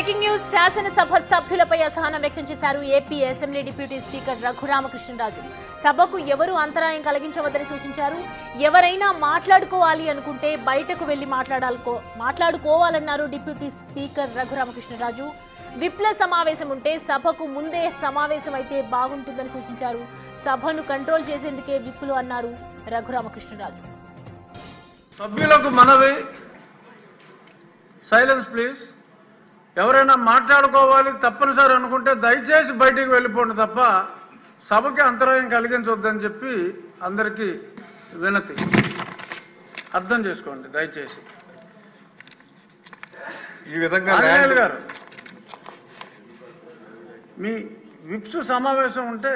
Breaking news శాసనసభ సభ్యులపై అసహనం వ్యక్తం చేశారు AP assembly deputy speaker Raghuramakrishnaraju. సభకు ఎవరు అంతరాయం కలిగించవద్దని సూచించారు. ఎవరైనా మాట్లాడుకోవాలి అనుకుంటే బయటకు వెళ్లి మాట్లాడుకోవాలన్నారు డిప్యూటీ స్పీకర్ రఘురామకృష్ణరాజు. విప్ల సమావేశం ఉంటే సభకు ముందే సమావేశం అయితే బాగుంటుందని సూచించారు. సభను కంట్రోల్ చేసేందుకే విప్పులు అన్నారు రఘురామకృష్ణరాజు. సభ్యులకు మనవి, సైలెన్స్ ప్లీజ్. ఎవరైనా మాట్లాడుకోవాలి తప్పనిసరి అనుకుంటే దయచేసి బయటికి వెళ్ళిపోండి తప్ప సభకి అంతరాయం కలిగించవద్దని చెప్పి అందరికీ వినతి. అర్థం చేసుకోండి దయచేసి. ఈ విధంగా గారు, మీ విప్స్ సమావేశం ఉంటే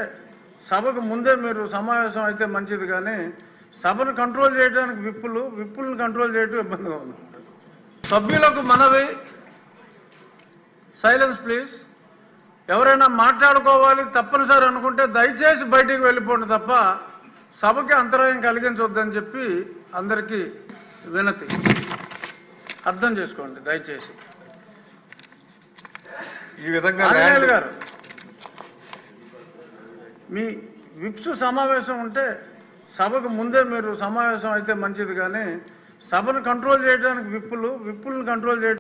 సభకు ముందే మీరు సమావేశం అయితే మంచిది, కానీ సభను కంట్రోల్ చేయడానికి విప్పులను కంట్రోల్ చేయడం ఇబ్బందిగా ఉంది. సభ్యులకు మనవి, సైలెన్స్ ప్లీజ్. ఎవరైనా మాట్లాడుకోవాలి తప్పనిసరి అనుకుంటే దయచేసి బయటికి వెళ్ళిపోండి తప్ప సభకి అంతరాయం కలిగించవద్దని చెప్పి అందరికీ వినతి. అర్థం చేసుకోండి దయచేసి. ఈ విధంగా గారు, మీ విప్స్ సమావేశం ఉంటే సభకు ముందే మీరు సమావేశం అయితే మంచిది, కానీ సభను కంట్రోల్ చేయడానికి విప్పులను కంట్రోల్ చేయడం